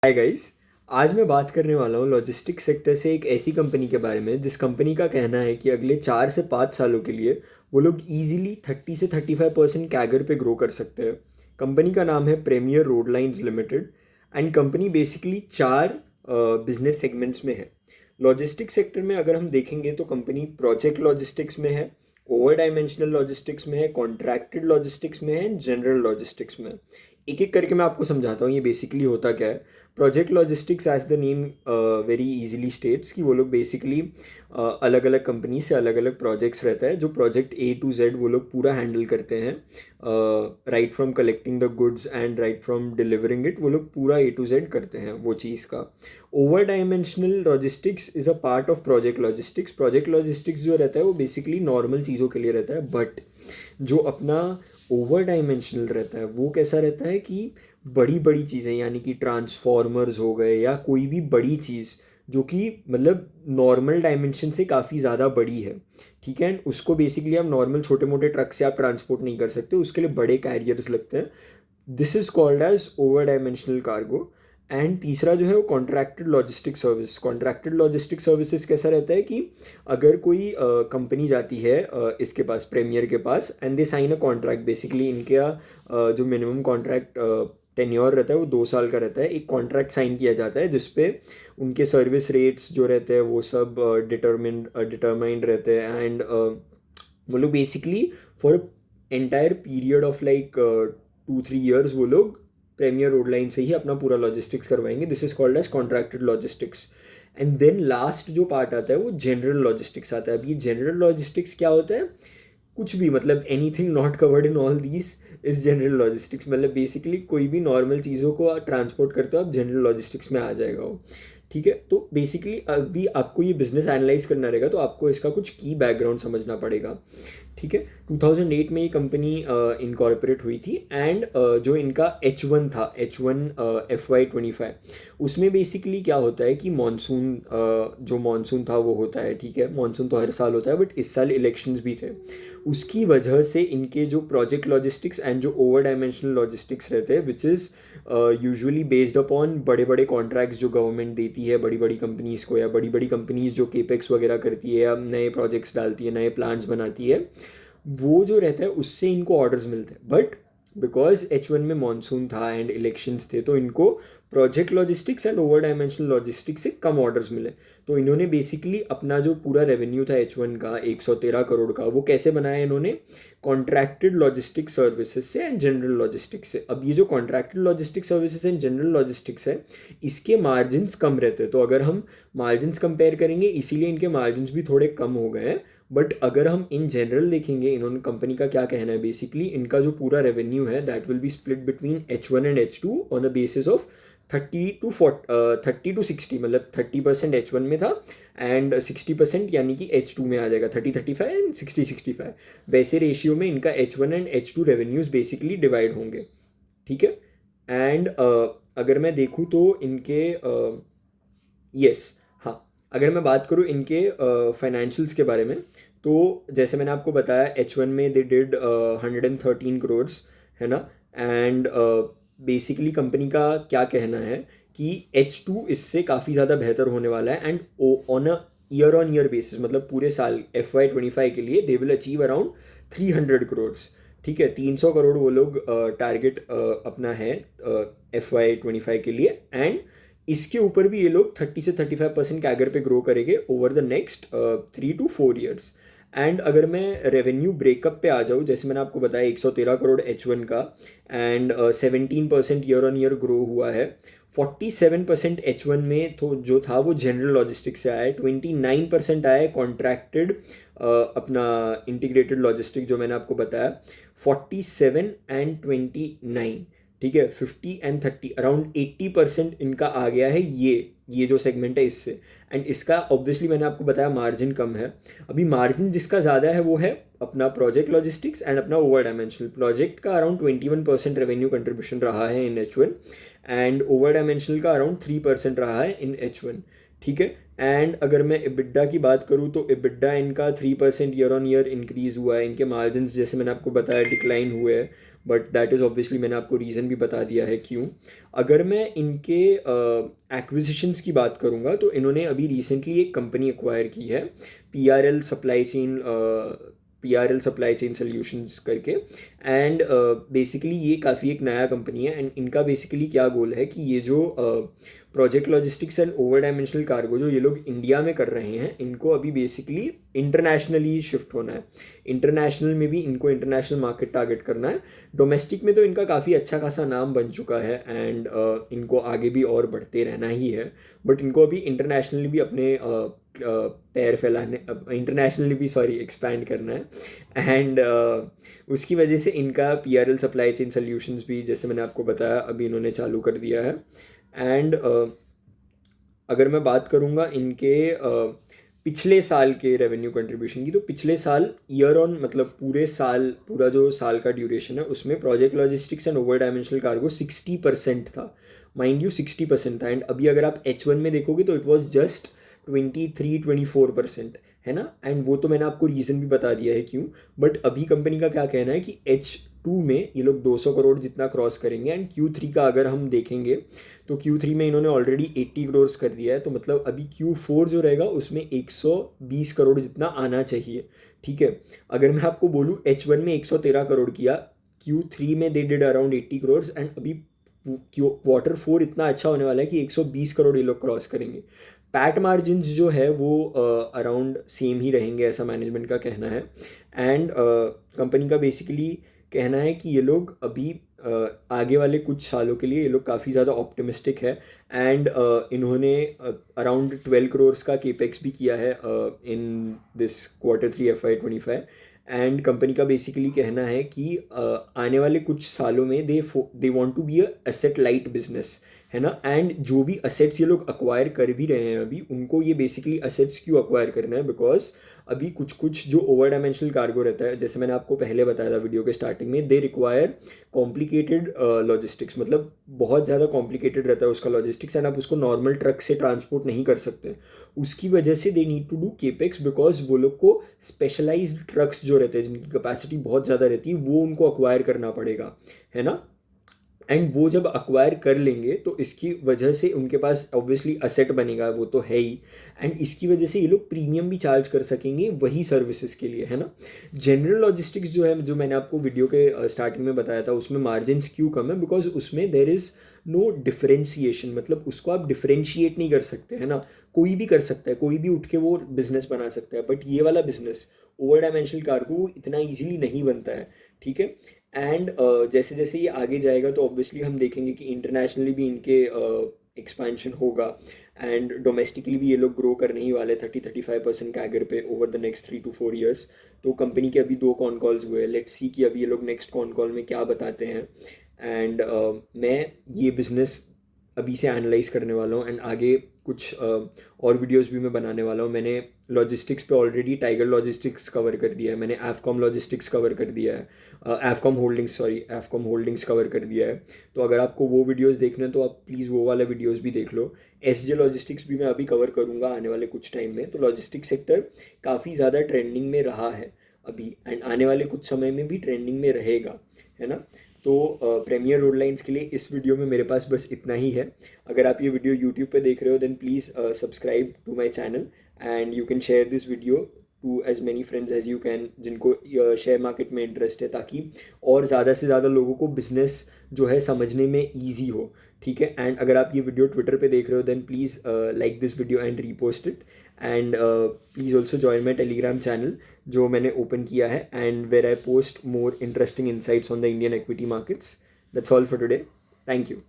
Hi guys. आज मैं बात करने वाला हूँ लॉजिस्टिक सेक्टर से एक ऐसी कंपनी के बारे में जिस कंपनी का कहना है कि अगले 4 से 5 सालों के लिए वो लोग इजीली 30 से 35% कैगर पे ग्रो कर सकते हैं। कंपनी का नाम है premier road lines limited and company basically 4 business segments में है। लॉजिस्टिक सेक्टर में अगर हम देखेंगे तो कंपनी प्रोजेक्ट लॉजिस्टिक्स में है, ओवर डायमेंशनल लॉजिस्टिक्स में है, कॉन्ट्रैक्टेड लॉजिस्टिक्स में है, जनरल लॉजिस्टिक्स में है। एक एक करके मैं आपको समझाता हूँ ये बेसिकली होता क्या है। Project logistics as the name very easily states कि वो लोग बेसिकली अलग अलग कंपनी से अलग अलग प्रोजेक्ट्स रहता है। जो प्रोजेक्ट A to Z वो लोग पूरा हैंडल करते हैं, right from collecting the goods and right from delivering it. वो लोग पूरा A to Z करते हैं वो चीज़ का। Over dimensional logistics is a part of project logistics. Project logistics जो रहता है वो बेसिकली नॉर्मल चीज़ों के लिए रहता है, बट जो अपना ओवर डायमेंशनल रहता है वो कैसा रहता है कि बड़ी बड़ी चीज़ें यानी कि ट्रांसफॉर्मर्स हो गए या कोई भी बड़ी चीज़ जो कि मतलब नॉर्मल डायमेंशन से काफ़ी ज़्यादा बड़ी है, ठीक है। उसको बेसिकली आप नॉर्मल छोटे मोटे ट्रक से आप ट्रांसपोर्ट नहीं कर सकते, उसके लिए बड़े कैरियर्स लगते हैं। This is called as over dimensional cargo. And तीसरा जो है वो contracted logistic service. Contracted logistic services कैसा रहता है कि अगर कोई कंपनी जाती है इसके पास, प्रीमियर के पास, and they sign a contract. Basically इनके जो मिनिमम कॉन्ट्रैक्ट टेन्योर रहता है वो 2 साल का रहता है। एक कॉन्ट्रैक्ट साइन किया जाता है जिसपे उनके सर्विस रेट्स जो रहते हैं वो सब डिटरमाइंड रहते हैं। एंड वो लोग basically for entire period of like 2-3 years वो लोग प्रीमियर रोड लाइन से ही अपना पूरा लॉजिस्टिक्स करवाएंगे। This is called as contracted logistics. And then last जो पार्ट आता है वो जनरल लॉजिस्टिक्स आता है। अब ये जनरल लॉजिस्टिक्स क्या होता है? कुछ भी, मतलब anything not covered in all these is general logistics. मतलब बेसिकली कोई भी नॉर्मल चीज़ों को ट्रांसपोर्ट करते हो आप, जनरल लॉजिस्टिक्स में आ जाएगा वो, ठीक है। तो बेसिकली अभी आपको ये बिजनेस एनालाइज करना रहेगा तो आपको इसका कुछ की बैकग्राउंड समझना पड़ेगा, ठीक है। 2008 में ये कंपनी इनकॉर्पोरेट हुई थी। एंड जो इनका H1 था, H1 FY25, उसमें बेसिकली क्या होता है कि मानसून, जो मानसून था वो होता है, ठीक है। मानसून तो हर साल होता है बट इस साल इलेक्शंस भी थे। उसकी वजह से इनके जो प्रोजेक्ट लॉजिस्टिक्स एंड जो ओवर डायमेंशनल लॉजिस्टिक्स रहते हैं, which is usually based upon बड़े बड़े कॉन्ट्रैक्ट्स जो गवर्नमेंट देती है बड़ी बड़ी कंपनीज़ को, या बड़ी बड़ी कंपनीज़ जो केपेक्स वगैरह करती है या नए प्रोजेक्ट्स डालती है, नए प्लान्स बनाती है, वो जो रहता है उससे इनको ऑर्डर्स मिलते हैं। बट बिकॉज H1 में मानसून था एंड इलेक्शंस थे तो इनको project logistics and over dimensional logistics से कम ऑर्डर्स मिले। तो इन्होंने बेसिकली अपना जो पूरा रेवेन्यू था H1 का 113 करोड़ का, वो कैसे बनाया इन्होंने? कॉन्ट्रैक्टेड लॉजिस्टिक सर्विसेज से एंड जनरल लॉजिस्टिक्स से। अब ये जो contracted logistic services and general logistics है, इसके मार्जिन्स कम रहते हैं। तो अगर हम मार्जिन्स कंपेयर करेंगे इसीलिए इनके मार्जिन्स भी थोड़े कम हो गए हैं। बट अगर हम इन जनरल देखेंगे, इन्होंने कंपनी का क्या कहना है, बेसिकली इनका जो पूरा रेवेन्यू है that will be split between H1 and H2 on a basis of 30-60। मतलब 30% H1 में था एंड 60% यानी कि H2 में आ जाएगा, 30-35 एंड 60-65। वैसे रेशियो में इनका H1 and H2 revenues basically divide होंगे, ठीक है। एंड अगर मैं देखूँ तो इनके यस, हाँ, अगर मैं बात करूँ इनके फाइनेंशियल्स के बारे में, तो जैसे मैंने आपको बताया H1 में दे डिड 113 करोड़, है ना। एंड बेसिकली कंपनी का क्या कहना है कि H2 इससे काफ़ी ज़्यादा बेहतर होने वाला है। And on a year on year basis, मतलब पूरे साल FY25 के लिए they will achieve around 300 crore, ठीक है। 300 करोड़ वो लोग टारगेट अपना है FY25 के लिए। एंड इसके ऊपर भी ये लोग 30 से 35% कैगर पे ग्रो करेंगे over the next 3 to 4 years। And अगर मैं रेवेन्यू ब्रेकअप पे आ जाऊँ, जैसे मैंने आपको बताया 113 करोड़ H1 का and 17% year on year grow हुआ है। 47% H1 में तो जो था वो जनरल लॉजिस्टिक्स से आया है, 29% आया है कॉन्ट्रैक्टेड अपना इंटीग्रेटेड लॉजिस्टिक जो मैंने आपको बताया। 47 एंड 29, ठीक है, 50 एंड 30, अराउंड 80% इनका आ गया है ये जो सेगमेंट है इससे। एंड इसका ऑब्वियसली मैंने आपको बताया मार्जिन कम है। अभी मार्जिन जिसका ज़्यादा है वो है अपना प्रोजेक्ट लॉजिस्टिक्स एंड अपना ओवर डायमेंशनल। प्रोजेक्ट का अराउंड 21% रेवेन्यू कंट्रीब्यूशन रहा है इन H1 एंड ओवर डायमेंशनल का अराउंड 3% रहा है इन H1, ठीक है। एंड अगर मैं EBITDA की बात करूँ तो EBITDA इनका 3% ईयर ऑन ईयर इंक्रीज हुआ है। इनके मार्जिन जैसे मैंने आपको बताया डिक्लाइन हुए हैं, बट दैट इज़ ऑब्वियसली मैंने आपको रीज़न भी बता दिया है क्यों। अगर मैं इनके एक्विजिशंस की बात करूँगा तो इन्होंने अभी रिसेंटली एक कंपनी एक्वायर की है, PRL सप्लाई चेन सोल्यूशंस करके। एंड बेसिकली ये काफ़ी एक नया कंपनी है, एंड इनका बेसिकली क्या गोल है कि ये जो project logistics and over dimensional cargo जो ये लोग इंडिया में कर रहे हैं, इनको अभी बेसिकली इंटरनेशनली शिफ्ट होना है। इंटरनेशनल में भी इनको इंटरनेशनल मार्केट टारगेट करना है। डोमेस्टिक में तो इनका काफ़ी अच्छा खासा नाम बन चुका है, एंड इनको आगे भी और बढ़ते रहना ही है। बट इनको अभी इंटरनेशनली भी अपने पैर फैलाने, इंटरनेशनली भी सॉरी एक्सपैंड करना है। एंड उसकी वजह से इनका PRL सप्लाई चेन सोल्यूशंस भी, जैसे मैंने आपको बताया, अभी इन्होंने चालू कर दिया है। एंड अगर मैं बात करूँगा इनके पिछले साल के रेवेन्यू कंट्रीब्यूशन की, तो पिछले साल ईयर ऑन मतलब पूरे साल, पूरा जो साल का ड्यूरेशन है उसमें project logistics and over dimensional cargo 60% था, माइंड यू 60% था। एंड अभी अगर आप H1 में देखोगे तो इट वॉज जस्ट 23-24%, है ना। एंड वो तो मैंने आपको रीज़न भी बता दिया है क्यों। बट अभी कंपनी का क्या कहना है कि H2 में ये लोग 200 करोड़ जितना क्रॉस करेंगे। एंड Q3 का अगर हम देखेंगे तो Q3 में इन्होंने ऑलरेडी 80 करोड़ कर दिया है, तो मतलब अभी Q4 जो रहेगा उसमें 120 करोड़ जितना आना चाहिए, ठीक है। अगर मैं आपको बोलूँ H1 में 113 करोड़ किया, Q3 में they did around 80 crore, and अभी Q4 इतना अच्छा होने वाला है कि 120 करोड़ ये लोग क्रॉस करेंगे। पैट मार्जिन्स जो है वो अराउंड सेम ही रहेंगे, ऐसा मैनेजमेंट का कहना है। एंड कंपनी का बेसिकली कहना है कि ये लोग अभी आगे वाले कुछ सालों के लिए ये लोग काफ़ी ज़्यादा ऑप्टिमिस्टिक है। एंड इन्होंने अराउंड 12 करोड़ का केपेक्स भी किया है in this Q3 FY25। And company का बेसिकली कहना है कि आने वाले कुछ सालों में they want to be a asset light business, है ना। एंड जो भी असेट्स ये लोग अक्वायर कर भी रहे हैं अभी, उनको ये बेसिकली असेट्स क्यों अक्वायर करना है, बिकॉज अभी कुछ कुछ जो ओवर डायमेंशनल कार्गो रहता है, जैसे मैंने आपको पहले बताया था वीडियो के स्टार्टिंग में, दे रिक्वायर कॉम्प्लिकेटेड लॉजिस्टिक्स, मतलब बहुत ज़्यादा कॉम्प्लिकेटेड रहता है उसका लॉजिस्टिक्स, एंड आप उसको नॉर्मल ट्रक से ट्रांसपोर्ट नहीं कर सकते। उसकी वजह से they need to do capex, because वो लोग को स्पेशलाइज्ड ट्रक्स जो रहते हैं जिनकी कैपेसिटी बहुत ज़्यादा रहती है वो उनको अक्वायर करना पड़ेगा, है ना। एंड वो जब अक्वायर कर लेंगे तो इसकी वजह से उनके पास ऑब्वियसली असेट बनेगा, वो तो है ही। एंड इसकी वजह से ये लोग प्रीमियम भी चार्ज कर सकेंगे वही सर्विसेज के लिए, है ना। जनरल लॉजिस्टिक्स जो है, जो मैंने आपको वीडियो के स्टार्टिंग में बताया था, उसमें मार्जिन क्यों कम है, बिकॉज उसमें देर इज़ नो डिफरेंशिएशन, मतलब उसको आप डिफरेंशिएट नहीं कर सकते, है ना। कोई भी कर सकता है, कोई भी उठ के वो बिजनेस बना सकता है, बट ये वाला बिजनेस ओवर डायमेंशनल कार्गो इतना ईजिली नहीं बनता है, ठीक है। एंड जैसे जैसे ये आगे जाएगा तो ऑब्वियसली हम देखेंगे कि इंटरनेशनली भी इनके एक्सपेंशन होगा, एंड डोमेस्टिकली भी ये लोग ग्रो करने ही वाले 30-35% कैगर पे over the next 3 to 4 years. तो कंपनी के अभी 2 कॉन कॉल्स हुए हैं, लेट्स सी कि अभी ये लोग नेक्स्ट कॉन कॉल में क्या बताते हैं। एंड मैं ये बिज़नेस अभी से एनालाइज करने वाला हूँ, एंड आगे कुछ और वीडियोस भी मैं बनाने वाला हूँ। मैंने लॉजिस्टिक्स पे ऑलरेडी टाइगर लॉजिस्टिक्स कवर कर दिया है, मैंने एफकॉम लॉजिस्टिक्स कवर कर दिया है, एफकॉम होल्डिंग्स कवर कर दिया है। तो अगर आपको वो वीडियोस देखने हैं तो आप प्लीज़ वो वाला वीडियोस भी देख लो। SJ लॉजिस्टिक्स भी मैं अभी कवर करूँगा आने वाले कुछ टाइम में। तो लॉजिस्टिक्स सेक्टर काफ़ी ज़्यादा ट्रेंडिंग में रहा है अभी, एंड आने वाले कुछ समय में भी ट्रेंडिंग में रहेगा, है ना। तो प्रीमियर रोड लाइन्स के लिए इस वीडियो में मेरे पास बस इतना ही है। अगर आप ये वीडियो यूट्यूब पे देख रहे हो then please subscribe to my channel, and you can share this video to as many friends as you can जिनको शेयर मार्केट में इंटरेस्ट है, ताकि और ज़्यादा से ज़्यादा लोगों को बिजनेस जो है समझने में ईजी हो, ठीक है। एंड अगर आप ये वीडियो ट्विटर पे देख रहे हो then please like this video and repost it, and please also join my Telegram channel जो मैंने ओपन किया है, and where I post more interesting insights on the Indian equity markets. That's all for today. Thank you.